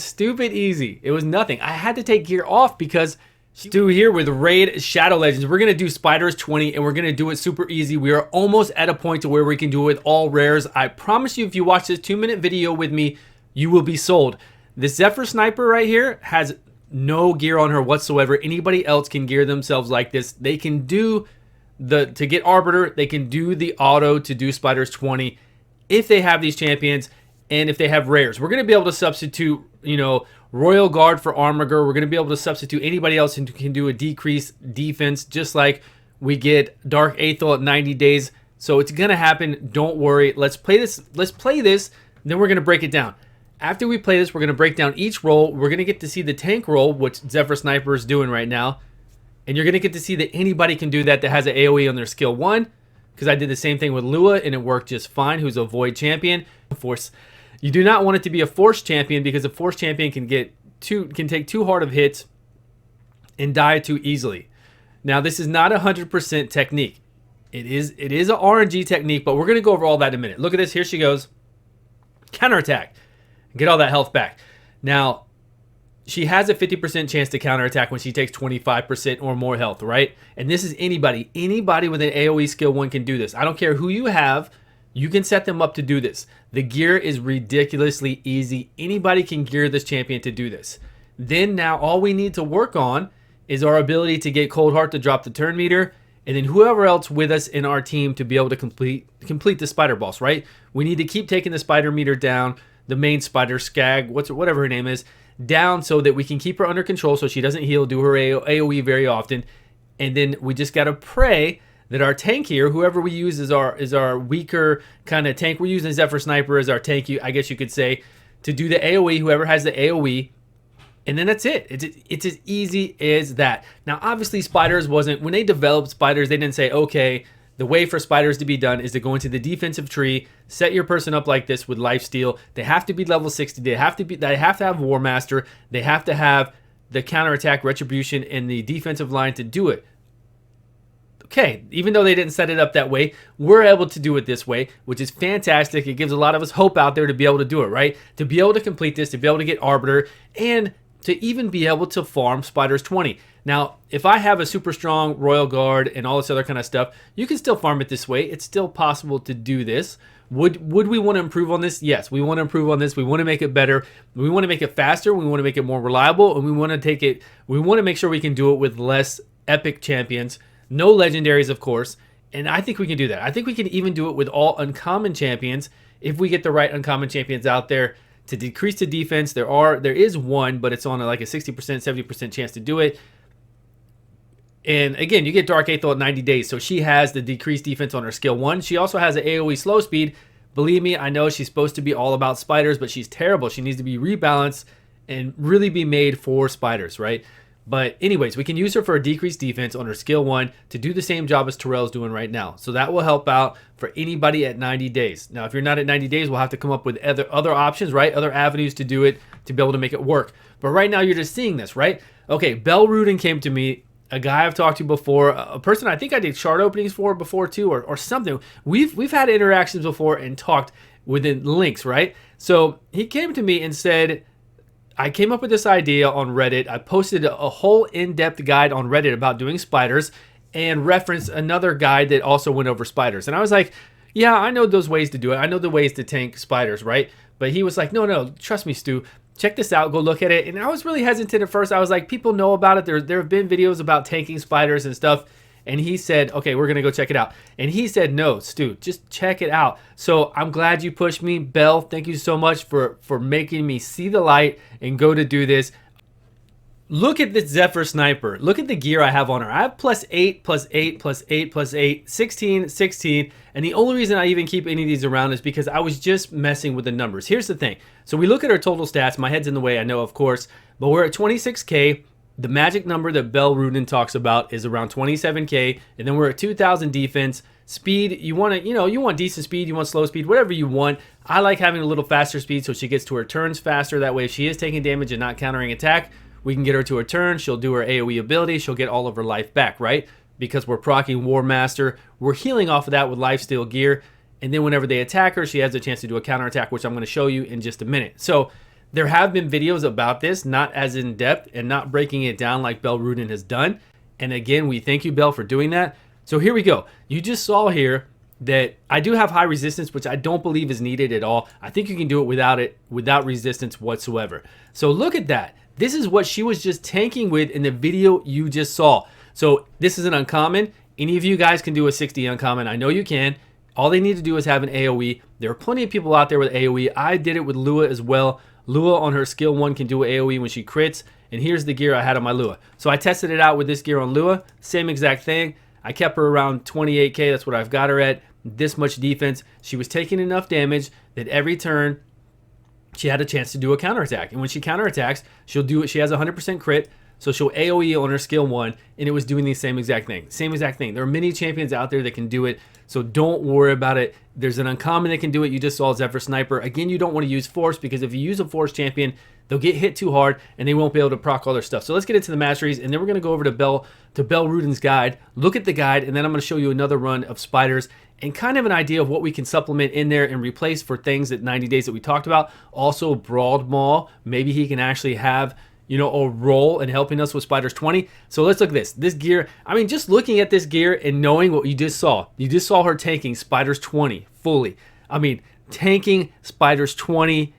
was stupid easy. It was nothing. I had to take gear off because Stu here with Raid Shadow Legends. We're going to do Spiders 20 and we're going to do it super easy. We are almost at a point to where we can do it with all rares. I promise you, if you watch this 2-minute video with me, you will be sold. This Zephyr Sniper right here has no gear on her whatsoever. Anybody else can gear themselves like this. They can do to get Arbiter, they can do the auto to do Spiders 20 if they have these champions and if they have rares. We're going to be able to substitute, you know, Royal Guard for Armiger. We're going to be able to substitute anybody else who can do a decreased defense, just like we get Dark Aethel at 90 days. So it's going to happen. Don't worry. Let's play this. Let's play this. Then we're going to break it down. After we play this, we're going to break down each role. We're going to get to see the tank role, which Zephyr Sniper is doing right now. And you're going to get to see that anybody can do that has an AoE on their skill 1. Because I did the same thing with Lua and it worked just fine, who's a Void champion. Force. You do not want it to be a Force champion because a Force champion can take too hard of hits and die too easily. Now, this is not 100% technique. It is a RNG technique, but we're going to go over all that in a minute. Look at this. Here she goes. Counterattack. Get all that health back. Now, she has a 50% chance to counterattack when she takes 25% or more health, right? And this is anybody. Anybody with an AoE skill 1 can do this. I don't care who you have. You can set them up to do this. The gear is ridiculously easy. Anybody can gear this champion to do this. Then now all we need to work on is our ability to get Cold Heart to drop the turn meter, and then whoever else with us in our team to be able to complete the spider boss, right? We need to keep taking the spider meter down, the main spider, Skag, whatever her name is, down so that we can keep her under control so she doesn't heal, do her AoE very often. And then we just got to pray that our tank here, whoever we use is our weaker kind of tank. We're using Zephyr Sniper as our tank, I guess you could say, to do the AoE, whoever has the AoE. And then that's it. It's as easy as that. Now, obviously, Spiders wasn't, when they developed Spiders, they didn't say, okay, the way for Spiders to be done is to go into the defensive tree, set your person up like this with lifesteal. They have to be level 60. They have to have War Master. They have to have the counterattack, retribution, and the defensive line to do it. Okay, even though they didn't set it up that way, we're able to do it this way, which is fantastic. It gives a lot of us hope out there to be able to do it, right? To be able to complete this, to be able to get Arbiter, and to even be able to farm Spiders 20. Now, if I have a super strong Royal Guard and all this other kind of stuff, you can still farm it this way. It's still possible to do this. Would we want to improve on this? Yes, we want to improve on this. We want to make it better. We want to make it faster. We want to make it more reliable, and we want to make sure we can do it with less epic champions. No legendaries, of course, and I think we can do that. I think we can even do it with all uncommon champions if we get the right uncommon champions out there to decrease the defense. There is one, but it's on like a 60%, 70% chance to do it. And again, you get Dark Aethel at 90 days, so she has the decreased defense on her skill 1. She also has an AoE slow speed. Believe me, I know she's supposed to be all about spiders, but she's terrible. She needs to be rebalanced and really be made for spiders, right? But anyways, we can use her for a decreased defense on her skill 1 to do the same job as Terrell's doing right now. So that will help out for anybody at 90 days. Now, if you're not at 90 days, we'll have to come up with other options, right? Other avenues to do it, to be able to make it work. But right now, you're just seeing this, right? Okay, Bell Rudin came to me, a guy I've talked to before, a person I think I did shard openings for before too, or something. We've had interactions before and talked within links, right? So he came to me and said, I came up with this idea on Reddit. I posted a whole in-depth guide on Reddit about doing spiders and referenced another guide that also went over spiders. And I was like, yeah, I know those ways to do it. I know the ways to tank spiders, right? But he was like, no, trust me, Stu. Check this out. Go look at it. And I was really hesitant at first. I was like, people know about it. There have been videos about tanking spiders and stuff. And he said, okay, we're going to go check it out. And he said, no, Stu, just check it out. So I'm glad you pushed me. Bell, thank you so much for making me see the light and go to do this. Look at this Zephyr Sniper. Look at the gear I have on her. I have +8, +8, +8, +8, 16, 16. And the only reason I even keep any of these around is because I was just messing with the numbers. Here's the thing. So we look at our total stats. My head's in the way, I know, of course. But we're at 26K. The magic number that Bell Rudin talks about is around 27K. And then we're at 2,000 defense. Speed, you want decent speed, you want slow speed, whatever you want. I like having a little faster speed so she gets to her turns faster. That way if she is taking damage and not countering attack, we can get her to her turn. She'll do her AoE ability. She'll get all of her life back, right? Because we're proccing War Master. We're healing off of that with lifesteal gear. And then whenever they attack her, she has a chance to do a counterattack, which I'm going to show you in just a minute. So There have been videos about this, not as in depth and not breaking it down like Belle Rudin has done. And again, we thank you, Belle, for doing that. So here we go. You just saw here that I do have high resistance, which I don't believe is needed at all. I think you can do it without resistance whatsoever. So look at that. This is what she was just tanking with in the video you just saw. So this is an uncommon. Any of you guys can do a 60 uncommon. I know you can. All they need to do is have an AoE. There are plenty of people out there with AoE. I did it with Lua as well. Lua on her skill 1 can do an AoE when she crits. And here's the gear I had on my Lua. So I tested it out with this gear on Lua. Same exact thing. I kept her around 28k. That's what I've got her at. This much defense. She was taking enough damage that every turn she had a chance to do a counterattack. And when she counterattacks, she'll do it. She has 100% crit. So she'll AoE on her skill 1, and it was doing the same exact thing. Same exact thing. There are many champions out there that can do it, so don't worry about it. There's an uncommon that can do it. You just saw Zephyr Sniper. Again, you don't want to use Force, because if you use a Force champion, they'll get hit too hard, and they won't be able to proc all their stuff. So let's get into the masteries, and then we're going to go over to Belle Rudin's guide, look at the guide, and then I'm going to show you another run of spiders, and kind of an idea of what we can supplement in there and replace for things at 90 days that we talked about. Also, Broad Maul, maybe he can actually have, you know, a role in helping us with Spiders 20. So let's look at this. This gear, I mean, just looking at this gear and knowing what you just saw her tanking Spiders 20 fully. I mean, tanking Spiders 20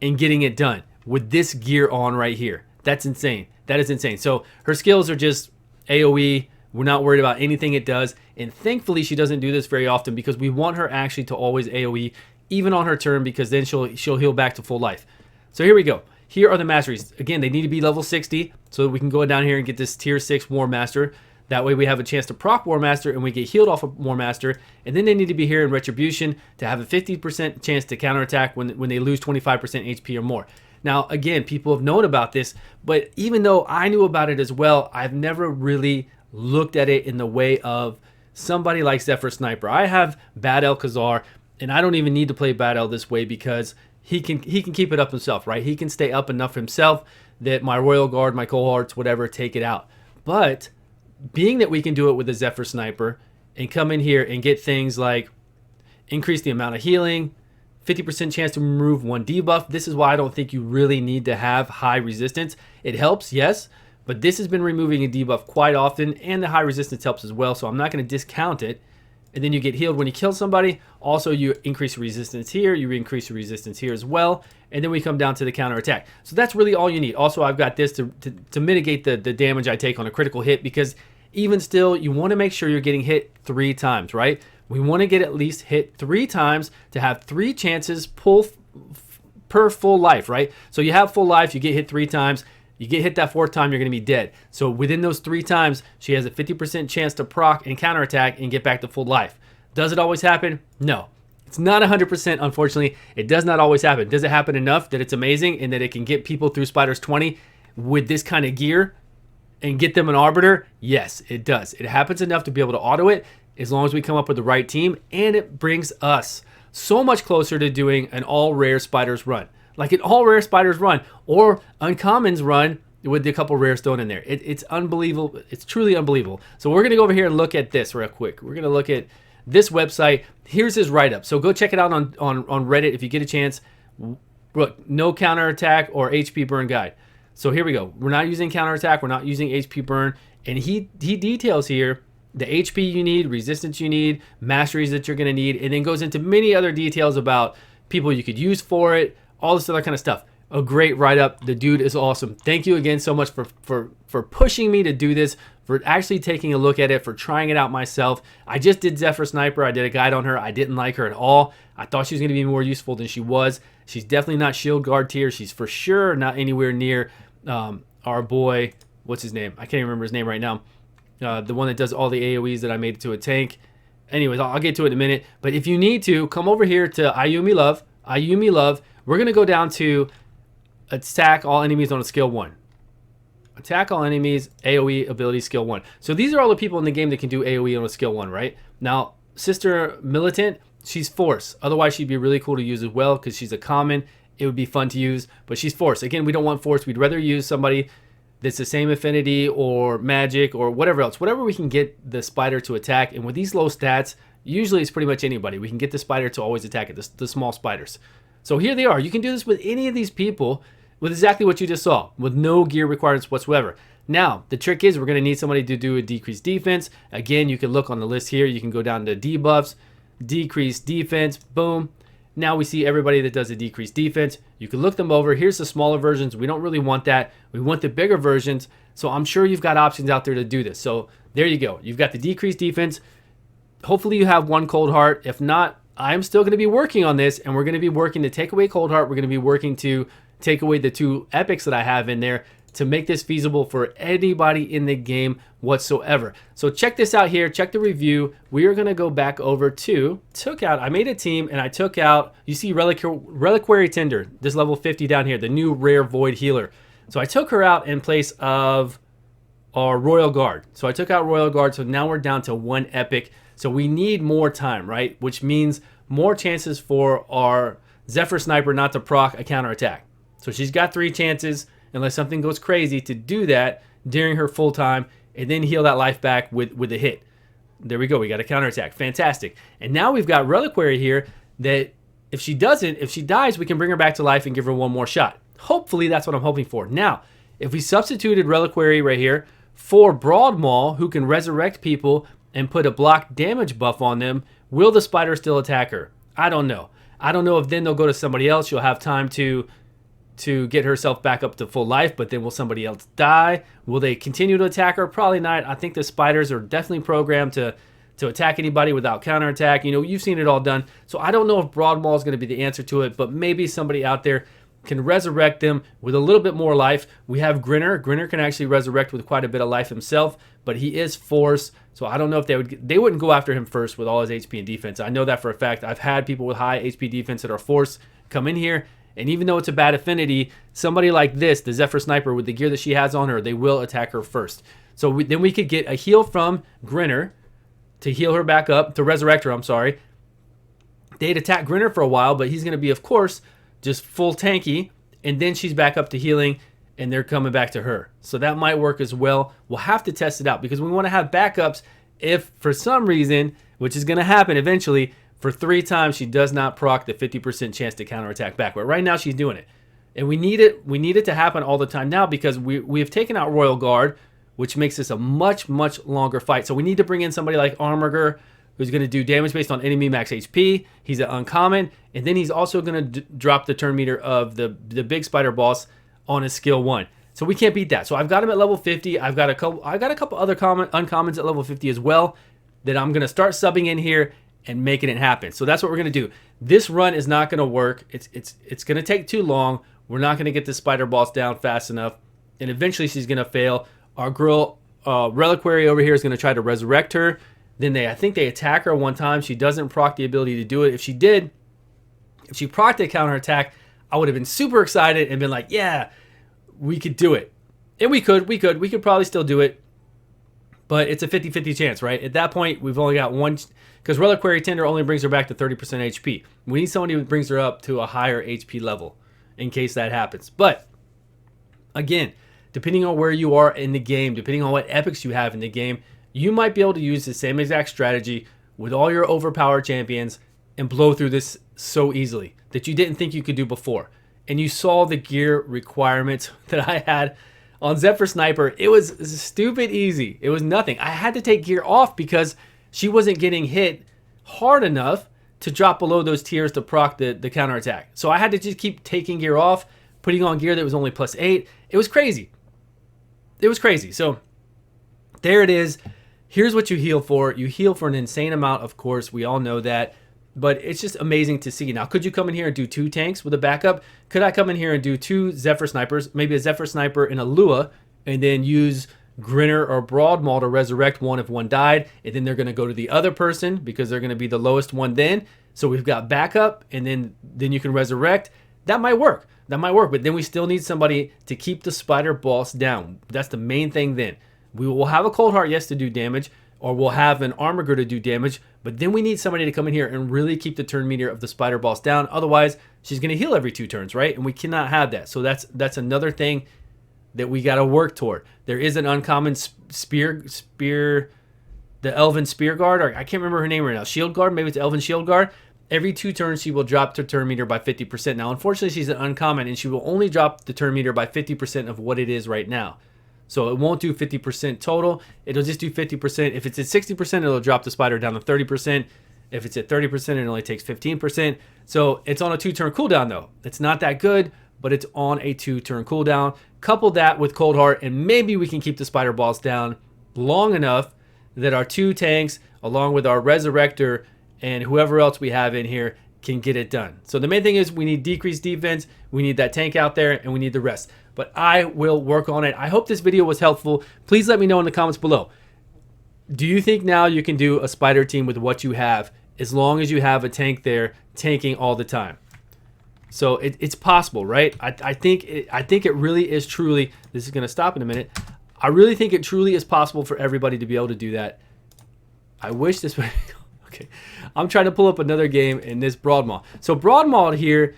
and getting it done with this gear on right here. That's insane. That is insane. So her skills are just AoE. We're not worried about anything it does. And thankfully, she doesn't do this very often, because we want her actually to always AoE, even on her turn, because then she'll heal back to full life. So here we go. Here are the masteries. Again, they need to be level 60 so that we can go down here and get this tier 6 War Master. That way we have a chance to proc War Master and we get healed off of War Master. And then they need to be here in Retribution to have a 50% chance to counterattack when they lose 25% HP or more. Now, again, people have known about this, but even though I knew about it as well, I've never really looked at it in the way of somebody like Zephyr Sniper. I have Bad El Khazar, and I don't even need to play Bad El this way, because he can keep it up himself, right? He can stay up enough himself that my Royal Guard, my cohorts, whatever, take it out. But being that we can do it with a Zephyr Sniper and come in here and get things like increase the amount of healing, 50% chance to remove 1 debuff. This is why I don't think you really need to have high resistance. It helps, yes, but this has been removing a debuff quite often, and the high resistance helps as well, so I'm not going to discount it. And then you get healed when you kill somebody. Also, you increase resistance here. You increase the resistance here as well. And then we come down to the counter attack. So that's really all you need. Also, I've got this to mitigate the damage I take on a critical hit, because even still, you want to make sure you're getting hit 3 times, right? We want to get at least hit 3 times to have 3 chances per full life, right? So you have full life, you get hit 3 times. You get hit that 4th time, you're going to be dead. So within those 3 times, she has a 50% chance to proc and counterattack and get back to full life. Does it always happen? No. It's not 100%, unfortunately. It does not always happen. Does it happen enough that it's amazing and that it can get people through Spiders 20 with this kind of gear and get them an Arbiter? Yes, it does. It happens enough to be able to auto it as long as we come up with the right team, and it brings us so much closer to doing an all-rare Spiders run. Like an all-rare Spiders run or uncommons run with a couple rares thrown in there. It's unbelievable. It's truly unbelievable. So we're going to go over here and look at this real quick. We're going to look at this website. Here's his write-up. So go check it out on Reddit if you get a chance. Look, no counterattack or HP burn guide. So here we go. We're not using counterattack. We're not using HP burn. And he details here the HP you need, resistance you need, masteries that you're going to need, and then goes into many other details about people you could use for it, all this other kind of stuff. A great write-up. The dude is awesome. Thank you again so much for pushing me to do this, for actually taking a look at it, for trying it out myself. I just did Zephyr Sniper. I did a guide on her. I didn't like her at all. I thought she was going to be more useful than she was. She's definitely not shield guard tier. She's for sure not anywhere near our boy, what's his name? I can't even remember his name right now. The one that does all the AoEs that I made to a tank. Anyways, I'll get to it in a minute. But if you need to, come over here to Ayumi Love. Ayumi Love. We're going to go down to attack all enemies on a skill 1. Attack all enemies, AoE ability skill 1. So these are all the people in the game that can do AoE on a skill 1, right? Now, Sister Militant, she's Force. Otherwise, she'd be really cool to use as well because she's a common. It would be fun to use, but she's Force. Again, we don't want Force. We'd rather use somebody that's the same affinity or magic or whatever else. Whatever we can get the spider to attack. And with these low stats, usually it's pretty much anybody. We can get the spider to always attack it, the small spiders. So here they are. You can do this with any of these people with exactly what you just saw, with no gear requirements whatsoever. Now, the trick is we're going to need somebody to do a decreased defense. Again, you can look on the list here. You can go down to debuffs, decreased defense, boom. Now we see everybody that does a decreased defense. You can look them over. Here's the smaller versions. We don't really want that. We want the bigger versions. So I'm sure you've got options out there to do this. So there you go. You've got the decreased defense. Hopefully you have one cold heart. If not, I'm still going to be working on this, and we're going to be working to take away cold heart. We're going to be working to take away the 2 epics that I have in there to make this feasible for anybody in the game whatsoever. So check this out here. Check the review. We are going to go back over to, I made a team and I took out, you see Reliquary Tender, this level 50 down here, the new rare void healer. So I took her out in place of our Royal Guard. So I took out Royal Guard. So now we're down to 1 epic. So we need more time, right? Which means more chances for our Zephyr Sniper not to proc a counterattack. So she's got 3 chances, unless something goes crazy, to do that during her full time and then heal that life back with a hit. There we go. We got a counterattack. Fantastic. And now we've got Reliquary here that if she dies, we can bring her back to life and give her 1 more shot. Hopefully that's what I'm hoping for. Now, if we substituted Reliquary right here for Broad Maul, who can resurrect people and put a block damage buff on them, will the spider still attack her? I don't know. I don't know if then they'll go to somebody else. She'll have time to get herself back up to full life, but then will somebody else die? Will they continue to attack her? Probably not. I think the spiders are definitely programmed to attack anybody without counterattack. You know, you've seen it all done. So I don't know if Broad Maul is going to be the answer to it, but maybe somebody out there can resurrect them with a little bit more life. We have Grinner. Grinner can actually resurrect with quite a bit of life himself, but he is Force. So I don't know if they wouldn't go after him first with all his HP and defense. I know that for a fact. I've had people with high HP defense that are Force come in here, and even though it's a bad affinity, somebody like this, the Zephyr Sniper, with the gear that she has on her, they will attack her first. So then we could get a heal from Grinner to heal her back up, to resurrect her, I'm sorry. They'd attack Grinner for a while, but he's going to be, of course, just full tanky, and then she's back up to healing, and they're coming back to her. So that might work as well. We'll have to test it out because we want to have backups if for some reason, which is going to happen eventually, for 3 times she does not proc the 50% chance to counterattack back. But right now she's doing it. And we need it to happen all the time now because we have taken out Royal Guard, which makes this a much, much longer fight. So we need to bring in somebody like Armiger, who's going to do damage based on enemy max HP. He's an uncommon. And then he's also going to drop the turn meter of the big spider boss on his skill 1. So we can't beat that. So I've got him at level 50. I've got a couple other uncommons at level 50 as well that I'm going to start subbing in here and making it happen. So that's what we're going to do. This run is not going to work. It's going to take too long. We're not going to get this spider boss down fast enough. And eventually she's going to fail. Our girl Reliquary over here is going to try to resurrect her. Then I think they attack her one time. She doesn't proc the ability to do it. If she did, if she procced the counterattack, I would have been super excited and been like, yeah, we could do it. And we could probably still do it. But it's a 50-50 chance, right? At that point, we've only got one, because Reliquary Tender only brings her back to 30% HP. We need somebody who brings her up to a higher HP level in case that happens. But again, depending on where you are in the game, depending on what epics you have in the game, you might be able to use the same exact strategy with all your overpowered champions and blow through this so easily that you didn't think you could do before. And you saw the gear requirements that I had on Zephyr Sniper. It was stupid easy. It was nothing. I had to take gear off because she wasn't getting hit hard enough to drop below those tiers to proc the counterattack. So I had to just keep taking gear off, putting on gear that was only +8. It was crazy. It was crazy. So there it is. Here's what you heal for. You heal for an insane amount, of course. We all know that. But it's just amazing to see. Now, could you come in here and do 2 tanks with a backup? Could I come in here and do 2 Zephyr Snipers, maybe a Zephyr Sniper and a Lua, and then use Grinner or Broad Maul to resurrect one if one died, and then they're going to go to the other person because they're going to be the lowest one then. So we've got backup, and then you can resurrect. That might work. That might work, but then we still need somebody to keep the spider boss down. That's the main thing then. We will have a Cold Heart, yes, to do damage, or we'll have an Armiger to do damage, but then we need somebody to come in here and really keep the turn meter of the spider boss down. Otherwise, she's going to heal every 2 turns, right? And we cannot have that. So that's another thing that we got to work toward. There is an uncommon spear, the Elven Spear Guard, or I can't remember her name right now. Shield Guard, maybe it's Elven Shield Guard. Every 2 turns, she will drop the turn meter by 50%. Now, unfortunately, she's an uncommon, and she will only drop the turn meter by 50% of what it is right now. So it won't do 50% total. It'll just do 50%. If it's at 60%, it'll drop the spider down to 30%. If it's at 30%, it only takes 15%. So it's on a 2-turn cooldown, though. It's not that good, but it's on a 2-turn cooldown. Couple that with Cold Heart, and maybe we can keep the spider balls down long enough that our 2 tanks, along with our Resurrector and whoever else we have in here, can get it done. So the main thing is we need decreased defense, we need that tank out there, and we need the rest. But I will work on it. I hope this video was helpful. Please let me know in the comments below. Do you think now you can do a spider team with what you have, as long as you have a tank there tanking all the time? So it's possible, right? I think it really is truly, this is going to stop in a minute. I really think it truly is possible for everybody to be able to do that. I wish this would... Okay, I'm trying to pull up another game in this Broadmaw. So Broadmaw here,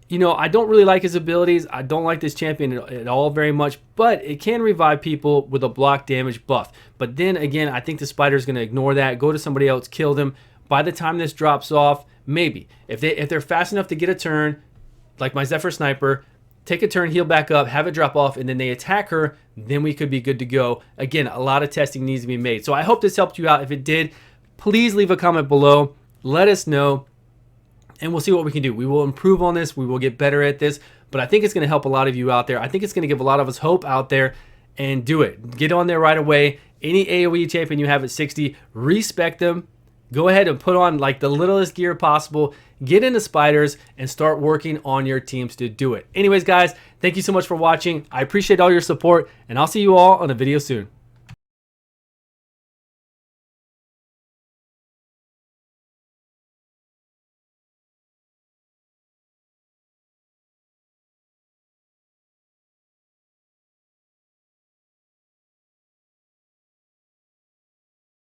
you know, I don't really like his abilities. I don't like this champion at all very much, but it can revive people with a block damage buff. But then again, I think the spider is going to ignore that, go to somebody else, kill them. By the time this drops off, maybe. If they're fast enough to get a turn, like my Zephyr Sniper, take a turn, heal back up, have it drop off, and then they attack her, then we could be good to go. Again, a lot of testing needs to be made. So I hope this helped you out. If it did, please leave a comment below. Let us know, and we'll see what we can do. We will improve on this. We will get better at this, but I think it's going to help a lot of you out there. I think it's going to give a lot of us hope out there, and do it. Get on there right away. Any AoE champion you have at 60, respect them. Go ahead and put on like the littlest gear possible. Get into spiders and start working on your teams to do it. Anyways, guys, thank you so much for watching. I appreciate all your support, and I'll see you all on a video soon.